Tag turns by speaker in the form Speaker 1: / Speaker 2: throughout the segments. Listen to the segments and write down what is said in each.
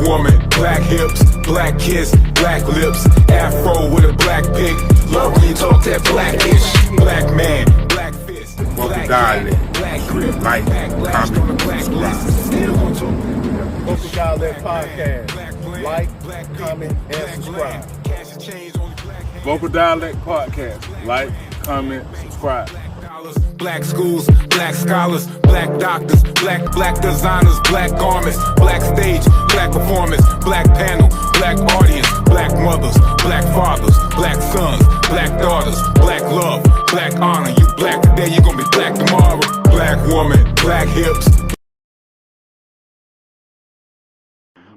Speaker 1: woman, black hips, black kiss, black lips, afro with a black pig. Love when you talk that blackish. Black man, black fist,
Speaker 2: Vokal Dialect,
Speaker 1: black grip,
Speaker 2: like, comment, subscribe.
Speaker 3: Vokal Dialect podcast. Like, comment, and subscribe.
Speaker 2: Vokal Dialect podcast. Like, comment, subscribe.
Speaker 1: Black schools, black scholars, black doctors, black designers, black garments, black stage, black performance, black panel, black audience, black mothers, black fathers, black sons, black daughters, black love, black honor. You black today, you gonna be black tomorrow. Black woman, black hips.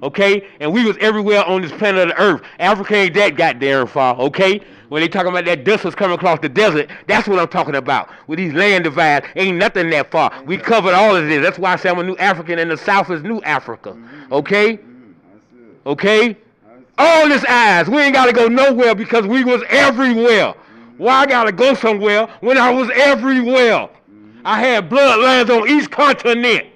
Speaker 4: Okay, and we was everywhere on this planet of the earth. Africa ain't that goddamn far, okay? When they talking about that dust was coming across the desert, that's what I'm talking about. With these land divides, ain't nothing that far. We covered all of this. That's why I say I'm a new African, and the South is New Africa, okay? Okay? All this eyes, we ain't gotta go nowhere because we was everywhere. Why I gotta go somewhere when I was everywhere? I had bloodlines on each continent.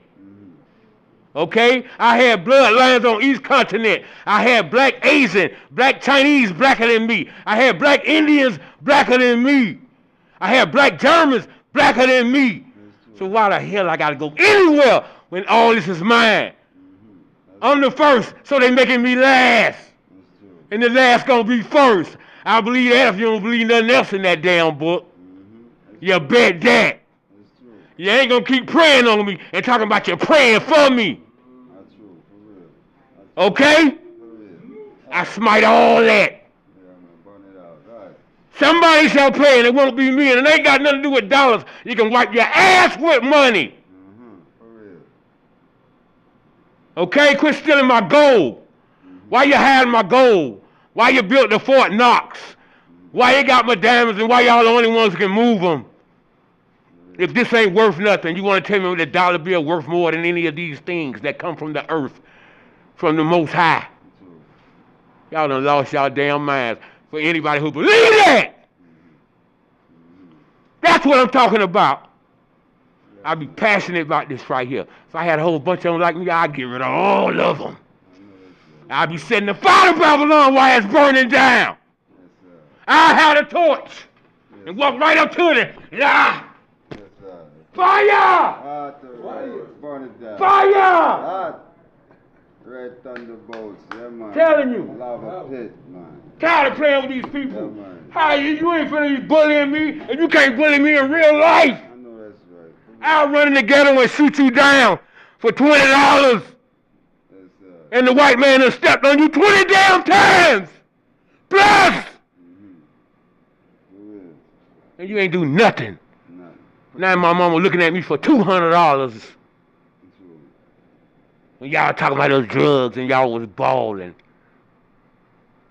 Speaker 4: Okay? I had bloodlines on each continent. I had black Asian, black Chinese blacker than me. I had black Indians blacker than me. I had black Germans blacker than me. So why the hell I gotta go anywhere when all this is mine? I'm the first, so they making me last. And the last gonna be first. I believe that if you don't believe nothing else in that damn book. You bet that. You ain't gonna keep praying on me and talking about you praying for me. Okay? I smite all that. Somebody shall pay and it won't be me, and it ain't got nothing to do with dollars. You can wipe your ass with money. Okay? Quit stealing my gold. Why you hiding my gold? Why you built the Fort Knox? Why you got my diamonds and why y'all the only ones who can move them? If this ain't worth nothing, you want to tell me the dollar bill worth more than any of these things that come from the earth, from the Most High? Y'all done lost y'all damn minds for anybody who believe that. That's what I'm talking about. I be passionate about this right here. If I had a whole bunch of them like me, I'd get rid of all of them. I'd be setting the fire to Babylon while it's burning down. I had a torch and walk right up to it. Yeah. Fire!
Speaker 3: Burn it down.
Speaker 4: Fire!
Speaker 3: Red thunderbolts, yeah, man.
Speaker 4: Telling you.
Speaker 3: Lava pit, man.
Speaker 4: Tired of playing with these people.
Speaker 3: Yeah, man.
Speaker 4: How you ain't finna be bullying me, and you can't bully me in real life.
Speaker 3: I know that's right.
Speaker 4: I'll run in the ghetto and shoot you down for $20. And the white man has stepped on you 20 damn times. Plus! And you ain't do nothing. Now my mama looking at me for $200. When y'all talking about those drugs and y'all was balling.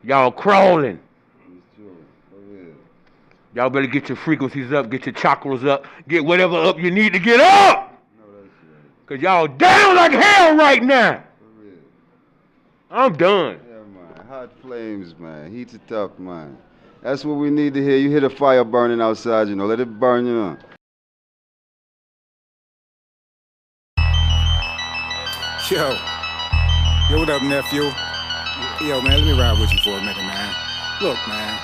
Speaker 4: Y'all crawling. Y'all better get your frequencies up, get your chakras up, get whatever up you need to get up. Cause y'all down like hell right now. I'm done.
Speaker 3: Yeah, man. Hot flames, man. Heat it up, man. That's what we need to hear. You hear the fire burning outside, you know. Let it burn, you know.
Speaker 5: Yo, what up, nephew? Yo, man, let me ride with you for a minute, man. Look, man,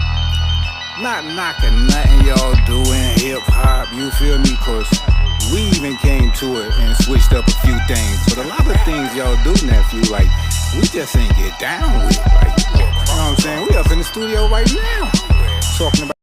Speaker 5: not knocking nothing y'all doing hip-hop, you feel me? Cause we even came to it and switched up a few things. But a lot of things y'all do, nephew, like, we just ain't get down with. Like, you know what I'm saying? We up in the studio right now, talking about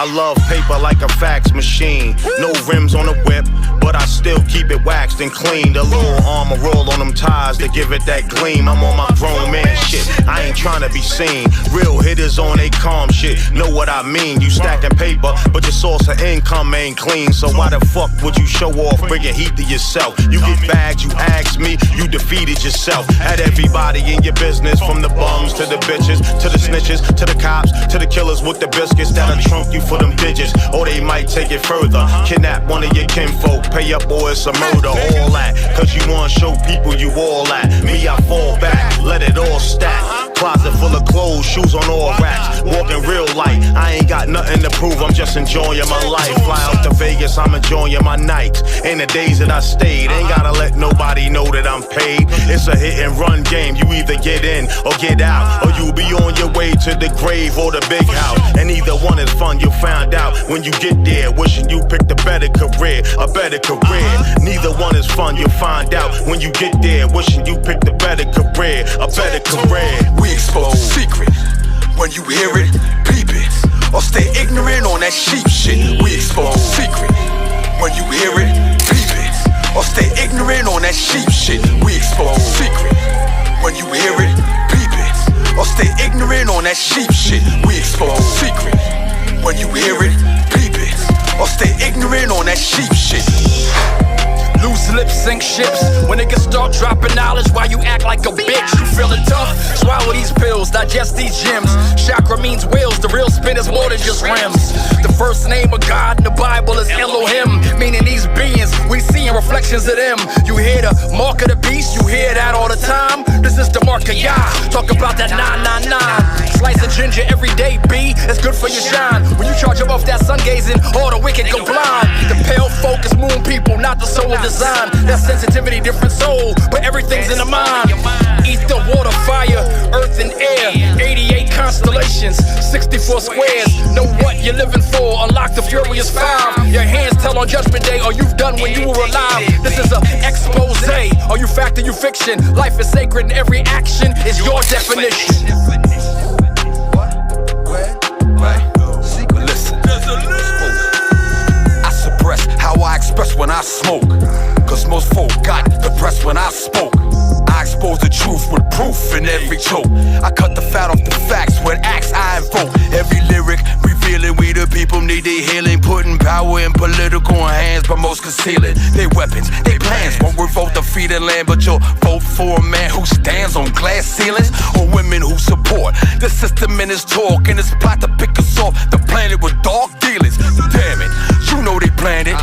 Speaker 6: I love paper like a fax machine. No rims on the whip, but I still keep it waxed and clean. The little armor roll on them ties to give it that gleam. I'm on my grown man shit, I ain't trying to be seen. Real hitters on they calm shit, know what I mean. You stacking paper, but your source of income ain't clean. So why the fuck would you show off, bringing heat to yourself? You get bagged, you ask me, you defeated yourself. Had everybody in your business, from the bums to the bitches, to the snitches, to the cops, to the killers with the biscuits that'll trunk you for them digits, or they might take it further. Kidnap one of your kinfolk, pay up or it's a murder. All that, cause you wanna show people you all that. Me, I fall back, let it all stack. Closet full of clothes, shoes on all racks. Walking real light, I ain't got nothing to prove, I'm just enjoying my life. Fly out to Vegas, I'm enjoying my nights. In the days that I stayed, ain't gotta let nobody know that I'm paid. It's a hit and run game, you either get in or get out, or you'll be on your way to the grave or the big house. And either one is fun, you'll find out when you get there. Wishing you picked a better career, a better career. Neither one is fun, you'll find out when you get there. Wishing you picked a better career, a better career.
Speaker 7: We expose the secret. When you hear it, peep it, or stay ignorant on that sheep shit. We expose the secret. When you hear it, peep it, or stay ignorant on that sheep shit. We expose the secret. When you hear it, peep it, or stay ignorant on that sheep shit. We expose the secret. When you hear it, peep it, or stay ignorant on that sheep shit.
Speaker 8: Loose lips sink ships. When niggas start dropping knowledge, why you act like a bitch? You feeling tough? Swallow these pills, digest these gems. Chakra means wheels, the real spin is more than just rims. The first name of God in the Bible is Elohim, meaning these beings, we seeing reflections of them. You hear the mark of the beast, you hear that all the time. This is the mark of Yah, talk about that 999. Slice of ginger every day, B, it's good for your shine. When you charge up off that sun gazing, all the wicked go blind. The pale folk is moon people, not the soul of design. That sensitivity, different soul, but everything's in the mind. Ether, water, fire, earth and air. 88 constellations, 64 squares. Know what you're living for, unlock the furious 5. Your hands tell on judgment day all you've done when you were alive. This is a expose. Are you fact or you fiction? Life is sacred and every action is your definition.
Speaker 7: What? Where? Secret. Listen. I suppress how I express when I smoke. Cause most folk got depressed when I spoke. I expose the truth with proof in every choke. I cut the fat off the facts with acts I invoke. Every lyric revealing we the people need their healing. Putting power in political hands, but most concealing their weapons, their plans. Won't revolt the feeding land, but you'll vote for a man who stands on glass ceilings, or women who support the system in his talk and his plot to pick us off the planet with dark dealings. Damn it, you know they planned it.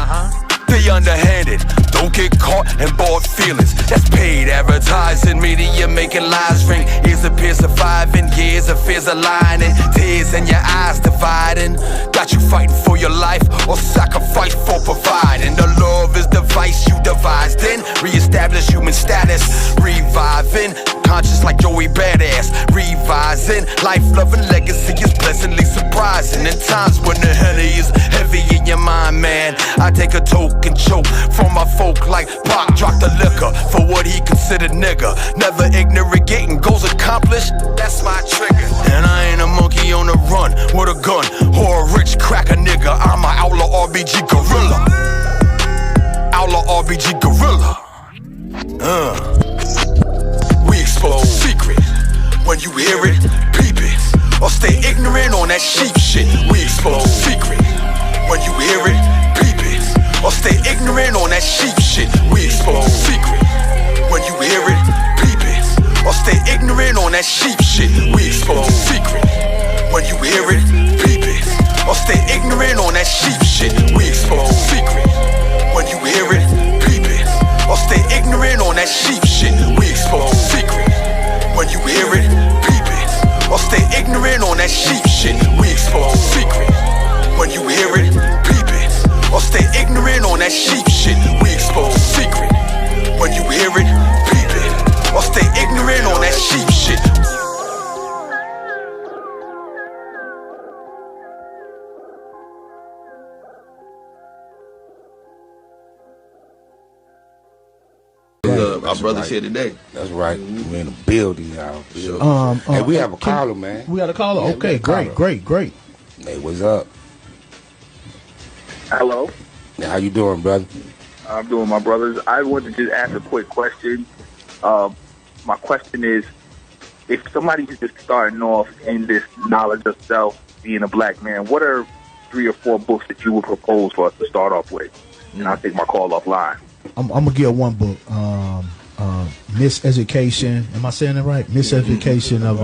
Speaker 7: They underhanded, don't get caught in bought feelings. That's paid advertising, media making lies ring. Ears appear surviving, years of fears aligning. Tears in your eyes dividing. Got you fighting for your life or sacrifice for providing. The love is the vice you devised in. Reestablish human status, reviving. Conscious like Joey Badass, revising. Life-loving legacy is pleasantly surprising. In times when the honey is heavy in your mind, man, I take a toke and choke from my folk like Pac dropped the liquor for what he considered nigga. Never ignorant, getting goals accomplished, that's my trigger. And I ain't a monkey on the run with a gun or a rich cracker nigga. I'm an outlaw RBG gorilla. Outlaw RBG gorilla. We expose the secret. When you hear it, peep it, or stay ignorant on that sheep shit. We expose the secret. When you hear it, peep it, or stay ignorant on that sheep shit. We expose the secret. When you hear it, peep it, or stay ignorant on that sheep shit. We expose the secret. When you hear it, peep it, or stay ignorant on that sheep shit. We expose the secret. When you hear it, peep it, or stay ignorant on that sheep shit. We expose the secret. When you hear it, peep it, or stay ignorant on that sheep shit. We expose the secret. When you hear it, peep it, or stay ignorant on that sheep shit. We expose the secret. When you hear it, peep it, or stay ignorant on that sheep shit.
Speaker 9: Our brothers here today.
Speaker 2: That's right. We're in the building now. Hey, we have a caller, man.
Speaker 10: We got a caller?
Speaker 2: Yeah,
Speaker 10: okay, great.
Speaker 2: Hey, what's up?
Speaker 11: Hello.
Speaker 2: How you doing, brother?
Speaker 11: I'm doing, my brothers. I wanted to just ask a quick question. My question is, if somebody's just starting off in this knowledge of self, being a black man, what are 3 or 4 books that you would propose for us to start off with? And I'll take my call offline.
Speaker 10: I'm gonna give one book. Miseducation. Am I saying it right? Miseducation of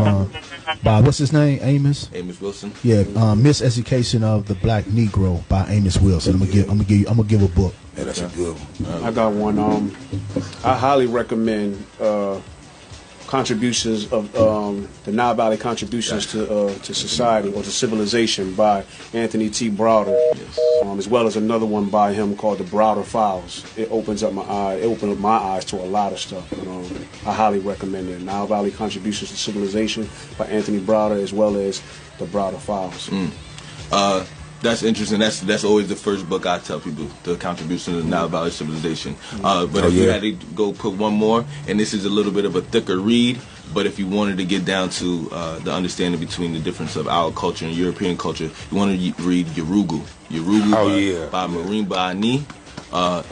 Speaker 10: by what's his name? Amos
Speaker 9: Wilson.
Speaker 10: Yeah, Miseducation of the Black Negro by Amos Wilson. I'm gonna give a book.
Speaker 2: Yeah, that's a good one.
Speaker 12: I got one. I highly recommend contributions of the Nile Valley contributions to society or to civilization by Anthony T. Browder, as well as another one by him called The Browder Files. It opens up my eye. It opened up my eyes to a lot of stuff. I highly recommend it. Nile Valley Contributions to Civilization by Anthony Browder, as well as The Browder Files.
Speaker 9: That's interesting. That's always the first book I tell people, the contribution to the Nile Valley civilization. But if you had to go put one more, and this is a little bit of a thicker read, but if you wanted to get down to the understanding between the difference of our culture and European culture, you want to read Yurugu by Marine Ba'ani.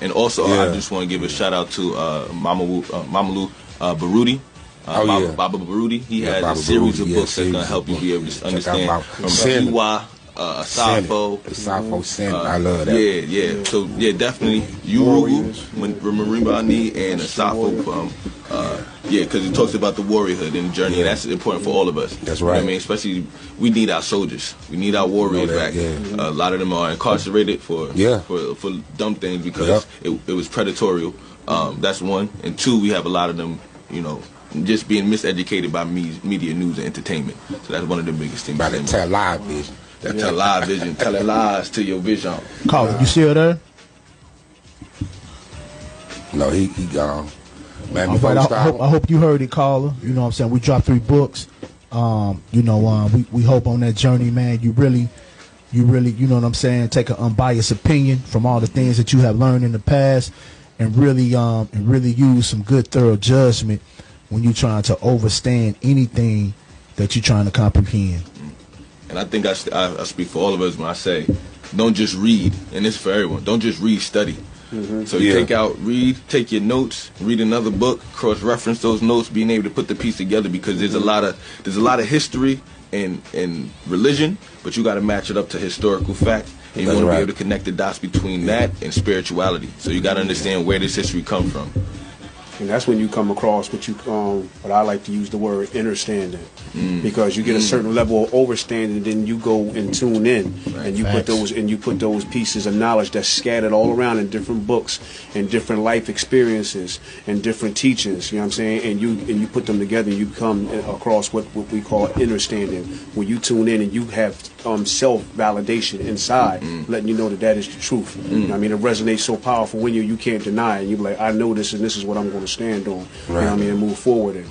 Speaker 9: And also, I just want to give a shout out to Mamalu Baruti. Baba Baruti. He has a series of books that's going to help you be able to understand from Kiwa, Asafo,
Speaker 2: Sin. I love that.
Speaker 9: Yeah. So definitely Yurugu, Marine Ba'ani, and Asafo. Because it talks about the warriorhood and the journey, and that's important for all of us.
Speaker 2: That's right.
Speaker 9: You know what I mean, especially we need our soldiers, we need our warriors back. A lot of them are incarcerated for dumb things because it was predatory. That's one, and two, we have a lot of them, just being miseducated by media, news, and entertainment. So that's one of the biggest things.
Speaker 2: By the television.
Speaker 9: That television, telling lies to your vision.
Speaker 10: Carl, you still there?
Speaker 2: No, he gone. Man,
Speaker 10: I hope you heard it, caller. You know what I'm saying? We dropped 3 books. We hope on that journey, man, you really, you know what I'm saying, take an unbiased opinion from all the things that you have learned in the past and really use some good, thorough judgment when you're trying to understand anything that you're trying to comprehend.
Speaker 9: And I think I speak for all of us when I say, don't just read, and it's for everyone. Don't just read, study. So you take your notes, read another book, cross-reference those notes, being able to put the piece together, because there's a lot of history and religion, but you got to match it up to historical fact. And you want to be able to connect the dots between that and spirituality. So you got to understand where this history comes from.
Speaker 12: And that's when you come across what I like to use the word understanding, because you get a certain level of overstanding, then you go and tune in, and you put those pieces of knowledge that's scattered all around in different books and different life experiences and different teachings. You know what I'm saying? And you put them together, and you come across what we call understanding, when you tune in and you have self-validation inside, letting you know that is the truth. You know what I mean? It resonates so powerful when you can't deny it. And you're like, I know this, and this is what I'm going to stand on. You know what I mean? And move forward in.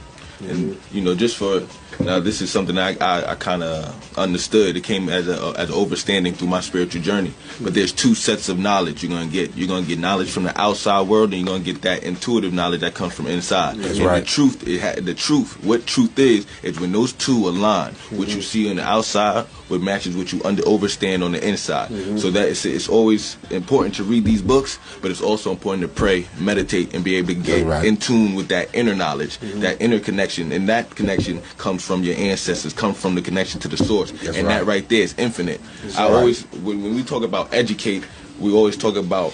Speaker 9: And just for now, this is something I kind of understood. It came as an overstanding through my spiritual journey. But there's 2 sets of knowledge you're gonna get. You're gonna get knowledge from the outside world, and you're gonna get that intuitive knowledge that comes from inside. The truth, what truth is when those 2 align. What you see on the outside, what matches what you understand on the inside. So that it's always important to read these books, but it's also important to pray, meditate, and be able to get in tune with that inner knowledge, that inner connection, and that connection comes from your ancestors, comes from the connection to the source, that right there is infinite. Always, when we talk about educate, we always talk about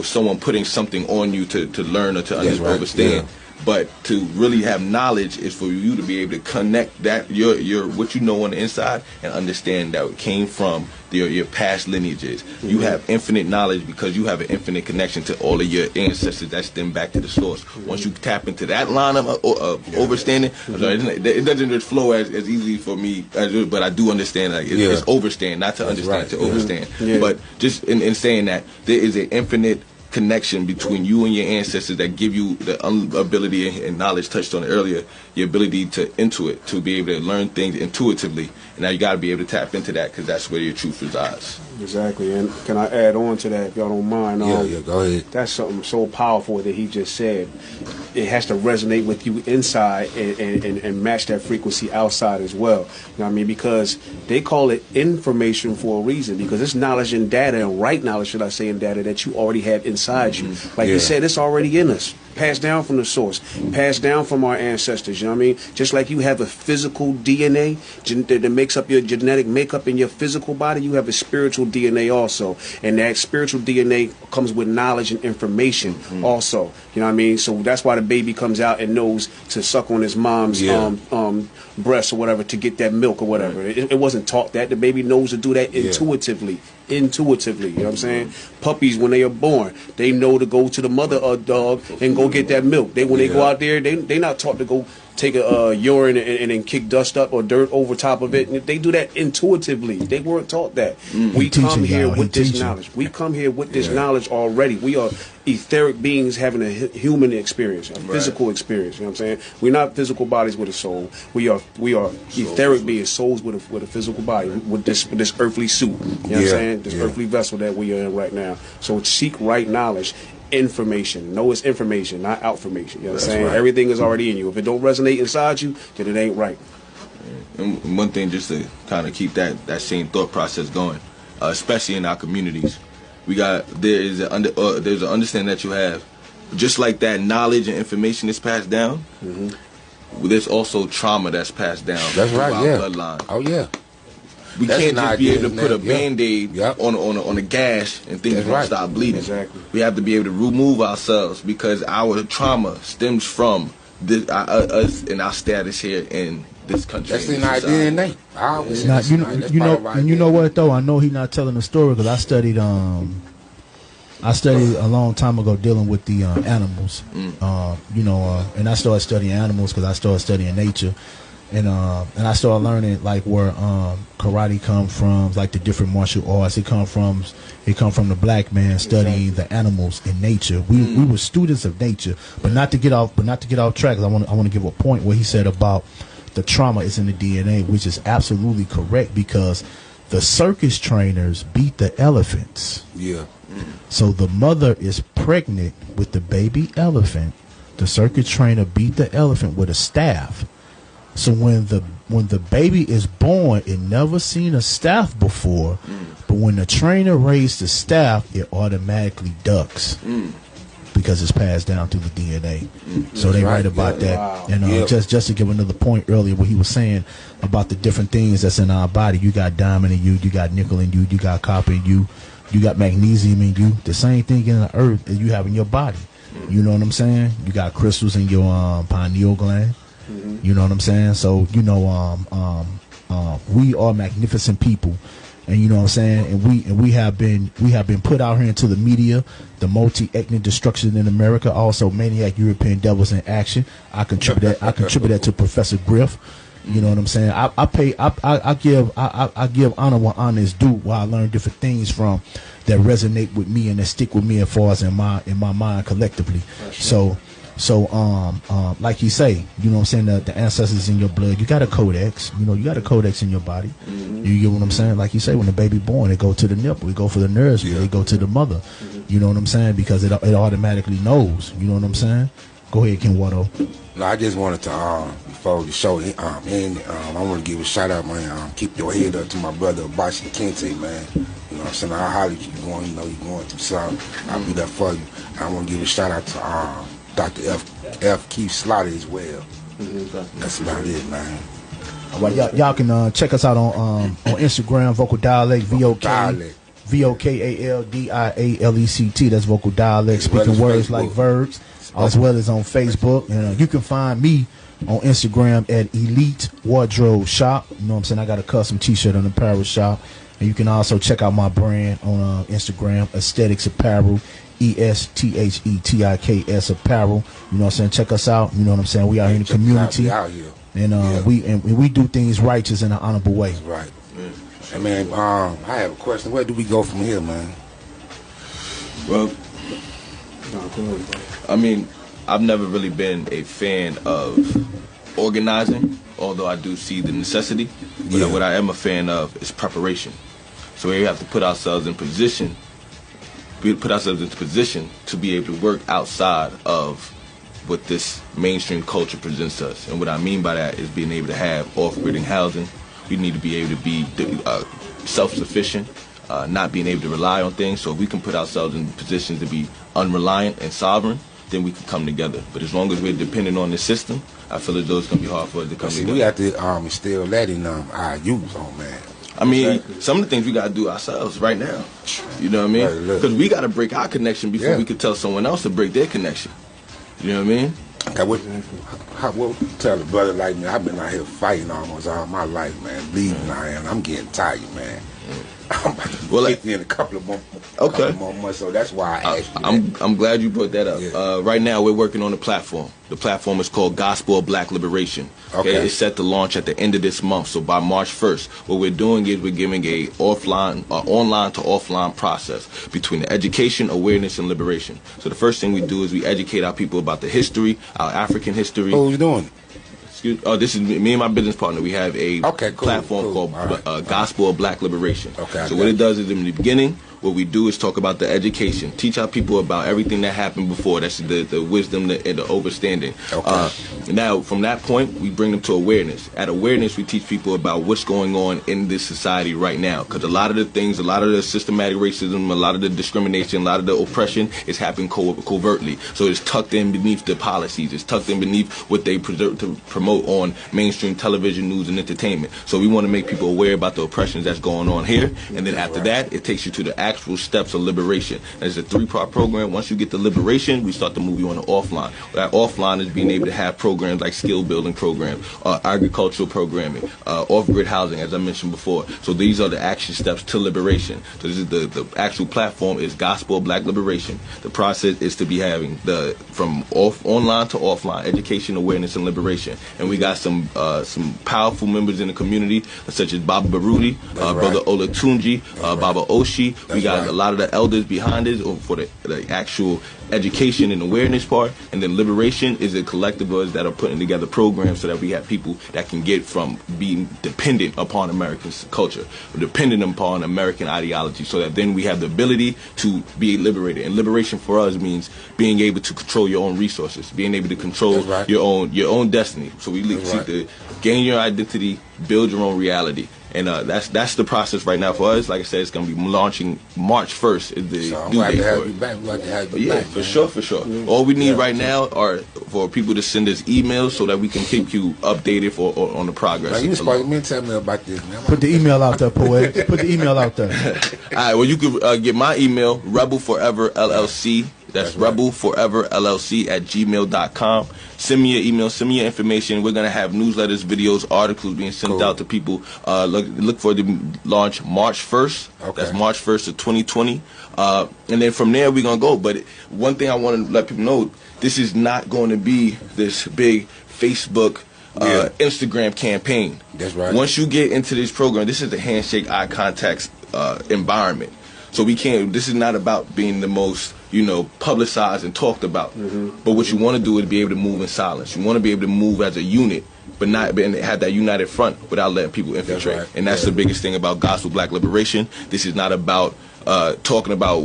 Speaker 9: someone putting something on you to learn or to understand. But to really have knowledge is for you to be able to connect that your what you know on the inside and understand that it came from your past lineages. You have infinite knowledge because you have an infinite connection to all of your ancestors that stem back to the source. Once you tap into that line of overstanding, it doesn't just flow as easily for me, but I do understand it's overstand, not to understand, to overstand. But just in saying that, there is an infinite connection between you and your ancestors that give you the ability and knowledge touched on earlier, your ability to intuit, to be able to learn things intuitively. And now you got to be able to tap into that, because that's where your truth resides.
Speaker 12: Exactly. And can I add on to that, if y'all don't mind?
Speaker 2: Go ahead.
Speaker 12: That's something so powerful that he just said. It has to resonate with you inside and match that frequency outside as well. You know what I mean? Because they call it information for a reason, because it's knowledge and data, and right knowledge, should I say, and data that you already have inside you. Like you said, it's already in us. Passed down from the source, passed down from our ancestors, you know what I mean? Just like you have a physical DNA that makes up your genetic makeup in your physical body, you have a spiritual DNA also. And that spiritual DNA comes with knowledge and information also, you know what I mean? So that's why the baby comes out and knows to suck on his mom's breast or whatever to get that milk or whatever. It wasn't taught that. The baby knows to do that intuitively, you know what I'm saying? Puppies, when they are born, they know to go to the mother dog and go get that milk. When they go out there, they not taught to go take a urine and then kick dust up or dirt over top of it. They do that intuitively. They weren't taught that. We come here with this knowledge. We come here with this knowledge already. We are etheric beings having a human experience, a physical experience. You know what I'm saying? We're not physical bodies with a soul. We are etheric beings, souls with a physical body, with this earthly suit. You know what I'm saying? This earthly vessel that we are in right now. So seek right knowledge. Information. Know it's information, not outformation. You know what I'm saying? Right. Everything is already in you. If it don't resonate inside you, then it ain't right.
Speaker 9: And one thing, just to kind of keep that same thought process going, especially in our communities, there's an understanding that you have, just like that knowledge and information is passed down. There's also trauma that's passed down.
Speaker 2: That's right.
Speaker 9: Our bloodline.
Speaker 2: Oh yeah.
Speaker 9: We can't just be able to put a Band-Aid on a gash and think we're going to stop bleeding.
Speaker 12: Exactly.
Speaker 9: We have to be able to remove ourselves because our trauma stems from us and our status here in this country.
Speaker 2: That's in our DNA.
Speaker 10: You know what though? I know he's not telling the story because I studied a long time ago dealing with the animals. And I started studying animals because I started studying nature. And I started learning like where karate come from, like the different martial arts. It come from the black man studying the animals in nature. We were students of nature, but not to get off track. 'Cause I want to give a point where he said about the trauma is in the DNA, which is absolutely correct because the circus trainers beat the elephants.
Speaker 2: Yeah.
Speaker 10: So the mother is pregnant with the baby elephant. The circus trainer beat the elephant with a staff. So when the baby is born, it never seen a staff before, but when the trainer raised the staff, it automatically ducks because it's passed down through the DNA. So they write about that. Wow. And just to give another point earlier, what he was saying about the different things that's in our body. You got diamond in you, you got nickel in you, you got copper in you, you got magnesium in you. The same thing in the earth that you have in your body. You know what I'm saying? You got crystals in your pineal gland. You know what I'm saying? So we are magnificent people, and you know what I'm saying. And we have been put out here into the media, the multi-ethnic destruction in America, also maniac European devils in action. I contribute that to Professor Griff. You know what I'm saying? I give honor where honor is due. While I learn different things from that resonate with me and that stick with me as far as in my mind collectively. So, like you say, you know what I'm saying, the ancestors in your blood, you got a codex, you got a codex in your body. You get what I'm saying? Like you say, when the baby born, it go to the nipple, it go for the nerves, it go to the mother. You know what I'm saying? Because it automatically knows. You know what I'm saying? Go ahead, Ken Watto.
Speaker 2: No, I just wanted to, before the show, I want to give a shout out, man. Keep your head up to my brother, Bashi Kente, man. You know what I'm saying? I'll holler if you're going, you're going through something. I'll be there for you. I want to give a shout out to, Dr. F. Keith Slaughter as well. That's about it, man.
Speaker 10: All right, y'all can check us out on Instagram, Vokal Dialect, VOKALDIALECT. That's Vokal Dialect, speaking words like verbs, as well as on Facebook. And you can find me on Instagram at Elite Wardrobe Shop. You know what I'm saying? I got a custom T-shirt on the apparel shop. And you can also check out my brand on Instagram, Aesthetics Apparel. ESTHETIKS Apparel. You know what I'm saying? Check us out. You know what I'm saying? We are in the community.
Speaker 2: Out here.
Speaker 10: And we do things righteous in an honorable way.
Speaker 2: That's right. And man, I have a question. Where do we go from here, man?
Speaker 9: Well, I mean, I've never really been a fan of organizing, although I do see the necessity. But what I am a fan of is preparation. So we have to put ourselves in position to be able to work outside of what this mainstream culture presents us. And what I mean by that is being able to have off-gridding housing. We need to be able to be self-sufficient, not being able to rely on things. So if we can put ourselves in positions to be unreliant and sovereign, then we can come together. But as long as we're dependent on the system, I feel as though it's gonna be hard for us to come
Speaker 2: See,
Speaker 9: together.
Speaker 2: we got to instill that in our youth, man.
Speaker 9: I mean, some of the things we gotta do ourselves right now. You know what I mean? Because we gotta break our connection before we could tell someone else to break their connection. You know what I mean?
Speaker 2: Okay, what tell a brother like me? I've been out here fighting almost all my life, man. Bleeding I am. I'm getting tired, man. I'm about to get in a couple of more months, so that's why I asked you.
Speaker 9: I'm glad you brought that up. Right now, we're working on a platform. The platform is called Gospel of Black Liberation. Okay. It's set to launch at the end of this month, so by March 1st. What we're doing is we're giving a online to offline process between the education, awareness, and liberation. So the first thing we do is we educate our people about the history, our African history.
Speaker 2: Who's doing it?
Speaker 9: This is me and my business partner. We have a platform called Gospel of Black Liberation. So what it does is in the beginning, what we do is talk about the education, teach our people about everything that happened before. That's the wisdom and the understanding. Now, from that point, we bring them to awareness. At awareness, we teach people about what's going on in this society right now. Because a lot of the things, a lot of the systematic racism, a lot of the discrimination, a lot of the oppression is happening covertly. So it's tucked in beneath the policies. It's tucked in beneath what they promote on mainstream television, news, and entertainment. So we want to make people aware about the oppressions that's going on here. And then after that, it takes you to the actual steps of liberation. There's a 3-part program. Once you get the liberation, we start to move you on the offline. That offline is being able to have programs like skill building programs, agricultural programming, off-grid housing, as I mentioned before. So these are the action steps to liberation. So this is the actual platform is Gospel of Black Liberation. The process is to be having from online to offline education, awareness, and liberation. And we got some powerful members in the community, such as Baba Baruti, Brother Olatunji, Baba Oshi. We got a lot of the elders behind us for the actual education and awareness part, and then liberation is a collective of us that are putting together programs so that we have people that can get from being dependent upon American culture, dependent upon American ideology, so that then we have the ability to be liberated. And liberation for us means being able to control your own resources, being able to control your own destiny. So we seek to gain your identity, build your own reality. And that's the process right now for us. Like I said, it's going to be launching March 1st. Is the
Speaker 2: so I'm
Speaker 9: due
Speaker 2: glad
Speaker 9: date
Speaker 2: to have
Speaker 9: for
Speaker 2: you
Speaker 9: it.
Speaker 2: back. We'd like to have you back.
Speaker 9: For sure. All we need right now are for people to send us emails so that we can keep you updated on the progress.
Speaker 2: Now, you supposed to tell me about this, man.
Speaker 10: Put the email out there, Poet. Put the email out there.
Speaker 9: All right, well, you can get my email, rebelforeverllc. That's rebelforeverllc@gmail.com. Send me your email, send me your information. We're going to have newsletters, videos, articles being sent out to people. Look for the launch March 1st. That's March 1st of 2020. And then from there, we're going to go. But one thing I want to let people know, this is not going to be this big Facebook, Instagram campaign.
Speaker 2: That's right.
Speaker 9: Once you get into this program, this is a handshake, eye contact environment. So this is not about being the most, publicized and talked about. But what you want to do is be able to move in silence. You want to be able to move as a unit, but not have that united front without letting people infiltrate. That's right. And that's the biggest thing about Gospel Black Liberation. This is not about talking about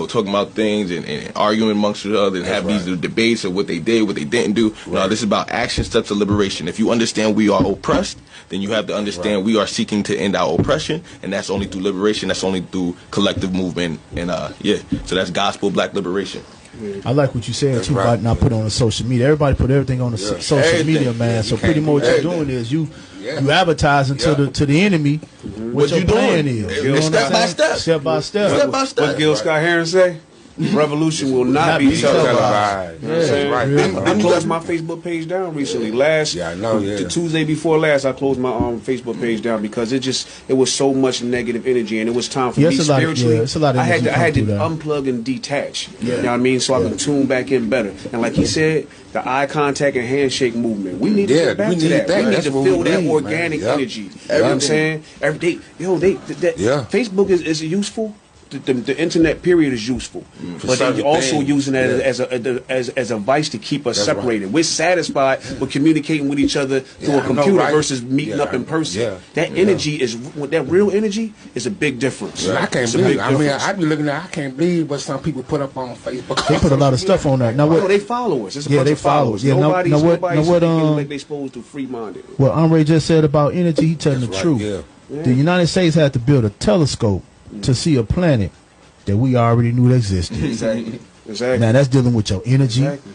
Speaker 9: talking about things and arguing amongst each other and have these debates of what they did, what they didn't do. No, this is about action steps of liberation. If you understand we are oppressed, then you have to understand we are seeking to end our oppression, and that's only through liberation. That's only through collective movement. And so that's Gospel Black Liberation.
Speaker 10: I like what you said too about not put on the social media. Everybody put everything on the social media, man. So pretty much what you're doing is you advertising to the enemy what your plan is.
Speaker 9: Step by step.
Speaker 10: Step by step.
Speaker 12: What Gil Scott Heron say? Revolution will not be televised. I closed my Facebook page down recently. The Tuesday before last, I closed my Facebook page down because it was so much negative energy, and it was time for me spiritually. I had to unplug and detach. You know what I mean? So I can tune back in better. And like he said, the eye contact and handshake movement. We need to get back to that. We need to feel that organic energy. You know what I'm saying? Every day, Facebook is useful. The internet period is useful, but they're also using that as a vice to keep us separated. We're satisfied with communicating with each other through a computer versus meeting up in person. That energy that real energy is a big difference.
Speaker 2: I can't believe. I be looking at. I can't believe what some people put up on Facebook.
Speaker 10: They put a lot of stuff on that. Now what?
Speaker 12: They followers. It's a bunch of followers. Nobody's speaking like they supposed to free-minded.
Speaker 10: What Andre just said about energy, he telling the truth. The United States had to build a telescope to see a planet that we already knew existed.
Speaker 12: Exactly. Exactly.
Speaker 10: Now that's dealing with your energy.
Speaker 12: Exactly.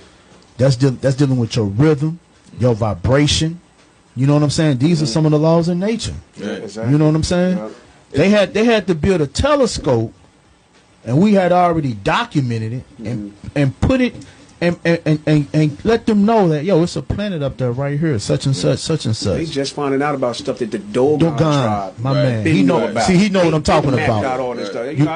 Speaker 10: That's dealing with your rhythm, your vibration. You know what I'm saying? These are some of the laws of nature.
Speaker 12: Yeah, exactly.
Speaker 10: You know what I'm saying?
Speaker 12: Yeah.
Speaker 10: They had to build a telescope, and we had already documented it and put it and let them know that it's a planet up there right here, such and such, such and such.
Speaker 12: They just finding out about stuff that the Dogon tribe,
Speaker 10: my man,
Speaker 12: been
Speaker 10: he know
Speaker 12: about.
Speaker 10: See, he know what I'm talking
Speaker 12: Mapped
Speaker 10: about.
Speaker 12: out all this stuff.
Speaker 10: You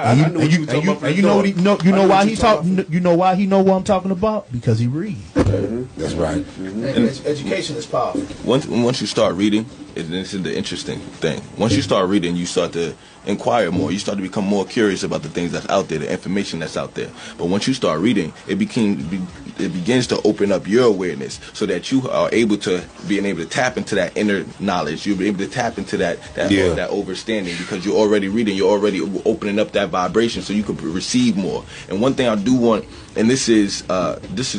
Speaker 10: know why he talk? You know why he know what I'm talking about? Because he read.
Speaker 2: That's right.
Speaker 10: And education is powerful.
Speaker 9: Once you start reading, this is the interesting thing. Once you start reading, you start to inquire more. You start to become more curious about the things that's out there, the information that's out there. But once you start reading, it begins to open up your awareness so that you are able to tap into that inner knowledge. You'll be able to tap into that understanding because you're already reading. You're already opening up that vibration so you can receive more. And one thing I do want, and this is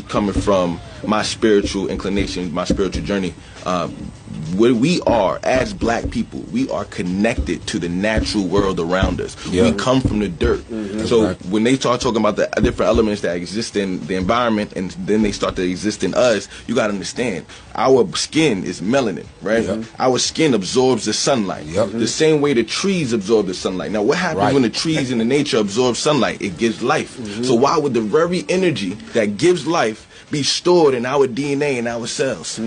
Speaker 9: coming from my spiritual inclination, my spiritual journey. Where we are as black people, we are connected to the natural world around us. We come from the dirt. So when they start talking about the different elements that exist in the environment and then they start to exist in us, you got to understand our skin is melanin, right? Our skin absorbs the sunlight the same way the trees absorb the sunlight. Now what happens when the trees in the nature absorb sunlight? It gives life. So why would the very energy that gives life be stored in our DNA and our cells?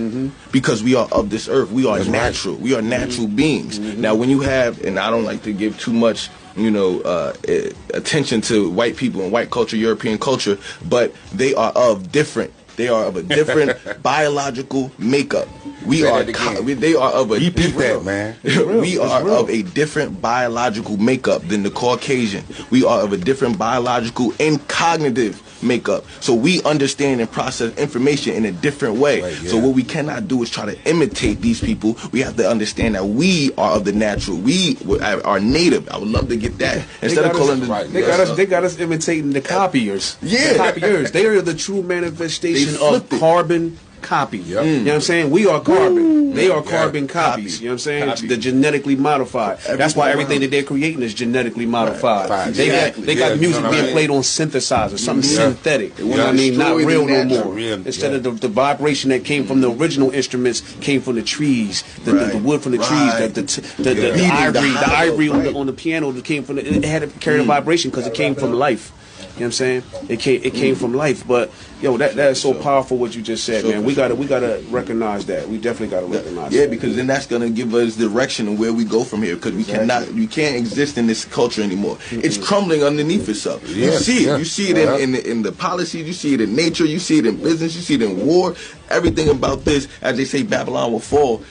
Speaker 9: Because we are of this earth. We are natural. We are natural beings. Now when you have, and I don't like to give too much attention to white people and white culture, European culture, but they are of a different biological makeup. They are of a different biological makeup than the Caucasian. We are of a different biological and cognitive makeup. So we understand and process information in a different way. So what we cannot do is try to imitate these people. We have to understand that we are of the natural. We are native. I would love to get that. Instead of calling
Speaker 12: they got us imitating the copiers. The copiers. They are the true manifestation of carbon copy. You know what I'm saying? We are carbon. They are carbon copies. You know what I'm saying? They're genetically modified. That's why everything that they're creating is genetically modified. They got music being played on synthesizers, something synthetic. You know what I mean? Not real no more. Instead of the vibration that came from the original instruments came from the trees, the wood from the trees, the ivory on the piano that came from it had to carry the vibration because it came from life. You know what I'm saying? It came from life, but that is so powerful what you just said, man. We gotta recognize that. We definitely gotta recognize that.
Speaker 9: Yeah, because then that's gonna give us direction of where we go from here. Because we can't exist in this culture anymore. It's crumbling underneath itself. You see it. You see it in the policies. You see it in nature. You see it in business. You see it in war. Everything about this, as they say, Babylon will fall.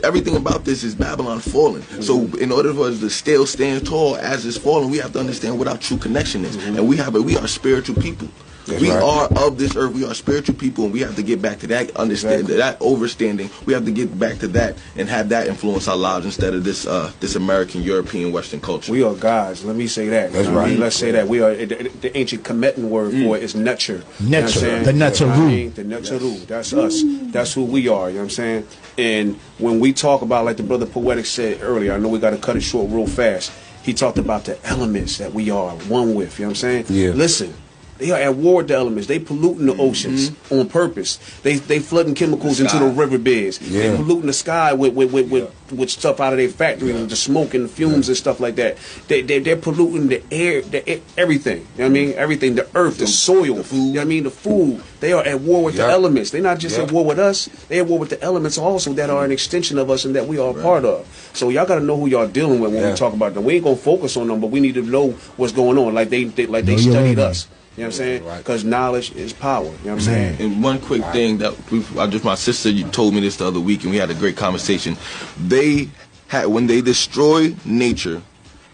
Speaker 9: Everything about this is Babylon falling. So in order for us to still stand tall as it's falling, we have to understand what our true connection is, and we are spiritual people. We are of this earth. We are spiritual people, and we have to get back to that understanding, that overstanding. We have to get back to that and have that influence our lives instead of this American, European, Western culture.
Speaker 12: We are gods. Let me say that.
Speaker 2: That's right.
Speaker 12: Let's say that we are. The ancient Kemetan word for it is nature.
Speaker 10: Nature, the Netaru.
Speaker 12: The Netaru. That's us. That's who we are. You know what I'm saying? And when we talk about, like the brother Poetic said earlier, I know we got to cut it short real fast. He talked about the elements that we are one with. You know what I'm saying? Yeah. Listen. They are at war with the elements. They polluting the oceans on purpose. They flooding chemicals into the riverbeds. They polluting the sky with stuff out of their factory, the smoke and the fumes and stuff like that. They're polluting the air, everything. You know what I mean? Everything, the earth, the soil, the food. You know what I mean? The food. They are at war with the elements. They're not just at war with us. They're at war with the elements also that are an extension of us and that we are a part of. So y'all got to know who y'all dealing with when we talk about them. We ain't gonna focus on them, but we need to know what's going on. Like they studied us. You know what I'm saying? Because knowledge is power. You know what I'm saying?
Speaker 9: And one quick thing that my sister told me this the other week, and we had a great conversation. When they destroy nature,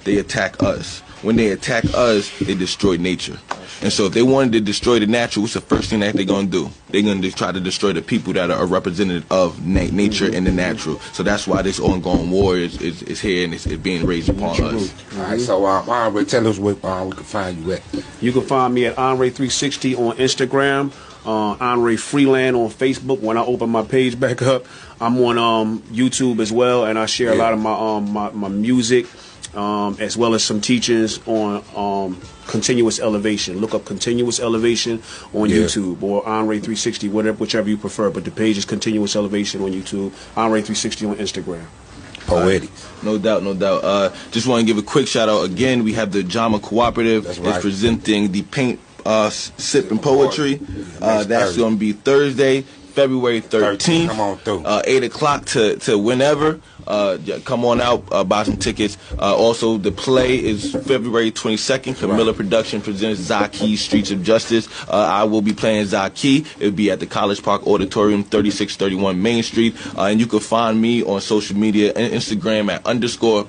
Speaker 9: they attack us. When they attack us, they destroy nature. And so if they wanted to destroy the natural, what's the first thing that they're going to do? They're going to try to destroy the people that are representative of nature and the natural. So that's why this ongoing war is here and it's being raised upon us.
Speaker 2: All right, so Andre, tell us where we can find you at.
Speaker 12: You can find me at Andre360 on Instagram, Andre Freeland on Facebook. When I open my page back up, I'm on YouTube as well, and I share a lot of my music. as well as some teachings on continuous elevation. Look up continuous elevation on YouTube or Andre 360, whichever you prefer. But the page is continuous elevation on YouTube. Andre 360 on Instagram.
Speaker 2: Poetic.
Speaker 9: No doubt, no doubt. Just want to give a quick shout out again. We have the Jama Cooperative.
Speaker 2: That's right.
Speaker 9: It's presenting the paint, sip, and poetry. That's going to be Thursday, February 13th.
Speaker 2: Come on through.
Speaker 9: 8 o'clock to whenever. Come on out, buy some tickets. Also, the play is February 22nd. Camilla Production presents Zaki, Streets of Justice. I will be playing Zaki. It'll be at the College Park Auditorium, 3631 Main Street. And you can find me on social media and Instagram at _POETIX,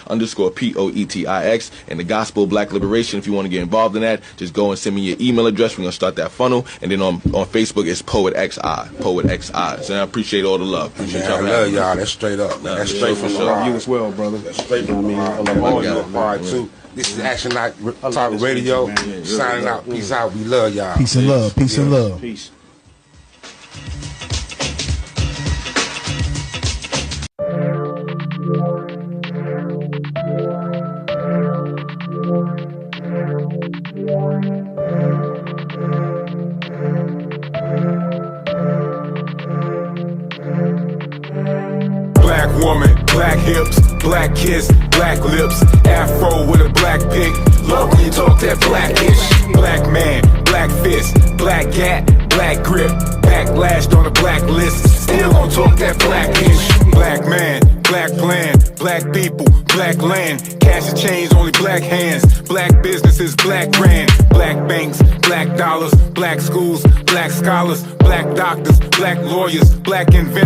Speaker 9: _POETIX, and the Gospel Black Liberation. If you want to get involved in that, just go and send me your email address. We're going to start that funnel. And then on Facebook, it's PoetXI. So I appreciate all the love. Appreciate
Speaker 2: I love y'all. That's straight up. Man. That's straight from
Speaker 12: I love you as well, brother.
Speaker 2: That's straight from I love all you apart too. This is Action Night Talk Radio. Signing out. Peace out. We love y'all.
Speaker 10: Peace and love. Peace and love.
Speaker 12: Peace.
Speaker 1: Black woman, black hips, black kiss, black lips, afro with a black pick. Love when you talk that blackish. Black man, black fist, black gat, black grip, backlashed on a black list. Still gon' talk that blackish. Black man, black plan, black people, black land, cash and change, only black hands. Black businesses, black brand, black banks, black dollars, black schools, black scholars, black doctors, black lawyers, black inventors.